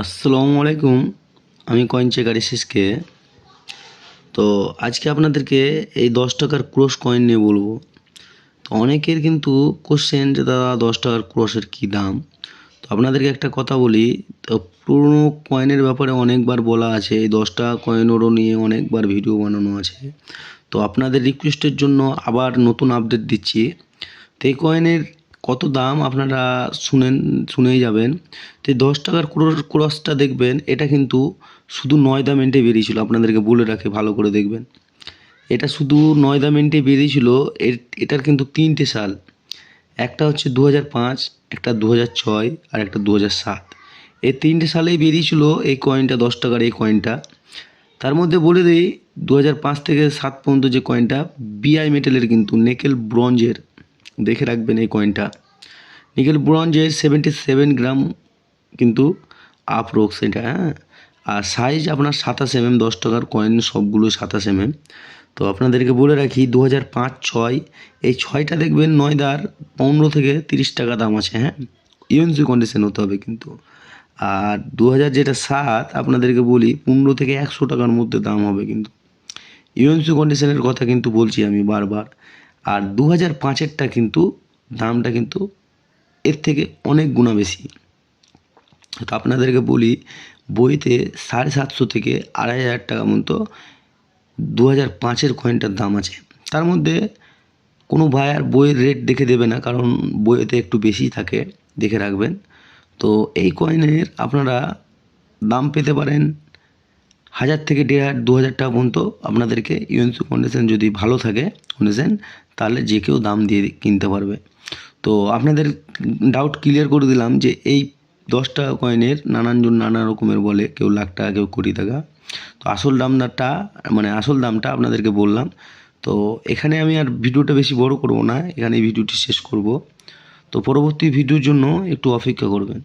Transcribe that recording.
আসসালামু আলাইকুম। আমি কয়েন চেকার এসএসকে। তো আজকে আপনাদেরকে এই 10 টাকার ক্রোশ কয়েন নিয়ে বলবো। তো অনেকের কিন্তু কোশ্চেন যে দাদা 10 টাকার ক্রোশের কী দাম। তো আপনাদেরকে একটা কথা বলি, তো পুরনো কয়েনের ব্যাপারে অনেকবার বলা আছে, এই 10 টাকা কয়েনেরও নিয়ে অনেকবার ভিডিও বানানো আছে। তো আপনাদের রিকোয়েস্টের জন্য আবার নতুন আপডেট দিচ্ছি। তো এই কয়েনের কত দাম আপনারা শুনেই যাবেন। তো এই 10 টাকার ক্রসটা দেখবেন, এটা কিন্তু শুধু নয়দা মিন্টে বেরিয়েছিল। আপনাদেরকে বলে রাখে, ভালো করে দেখবেন, এটা শুধু নয়দা মিন্টে বেরিয়েছিল। এটার কিন্তু 3টে সাল, একটা হচ্ছে 2005, একটা 2006 আর একটা 2007। এই 3টে সালেই বেরিয়েছিল এই কয়েনটা, 10 টাকার এই কয়েনটা। তার মধ্যে বলে দিই, 2005 থেকে 7 পর্যন্ত যে কয়েনটা বিআই মেটালের, কিন্তু নিকেল ব্রঞ্জের, দেখে রাখবেন এই কয়েনটা। নিকেল ব্রঞ্জের 77 গ্রাম কিন্তু আপ্রক্স এটা, হ্যাঁ। আর সাইজ আপনার 27 mm, 10 টাকার কয়েন সবগুলো 27 mm। তো আপনাদেরকে বলে রাখি, 2005-06 এই 6টা দেখবেন নয়দার 15 থেকে 30 টাকা দাম আছে, হ্যাঁ। ইউএনসি কন্ডিশন হতে হবে কিন্তু। আর 2000 যেটা 7, আপনাদেরকে বলি 15 থেকে 100 টাকার মধ্যে দাম হবে কিন্তু। ইউএনসি কন্ডিশনের কথা কিন্তু বলছি আমি বারবার। আর 2005-এরটা কিন্তু দামটা কিন্তু এর থেকে অনেক গুণা বেশি। তো আপনাদেরকে বলি, বইতে 750 থেকে 2500 টাকা মতো 2005-এর কয়েনটার দাম আছে। তার মধ্যে কোনো ভাই আর বইয়ের রেট দেখে দেবে না, কারণ বইতে একটু বেশি থাকে, দেখে রাখবেন। তো এই কয়েনের আপনারা দাম পেতে পারেন 1000 থেকে 1500, 2000 টাকা পর্যন্ত। আপনাদেরকে ইউএনসি কন্ডিশন যদি ভালো থাকে কন্ডিশন, তাহলে যে কেউ দাম দিয়ে কিনতে পারবে। তো আপনাদের ডাউট ক্লিয়ার করে দিলাম যে এই 10 টাকা কয়েনের নানানজন নানা রকমের বলে, কেউ লাখ টাকা, কেউ কোটি টাকা। তো আসল দামটা আপনাদেরকে বললাম। তো এখানে আমি আর ভিডিওটা বেশি বড় করব না, এখানে ভিডিওটি শেষ করব। তো পরবর্তী ভিডিওর জন্য একটু অপেক্ষা করবেন।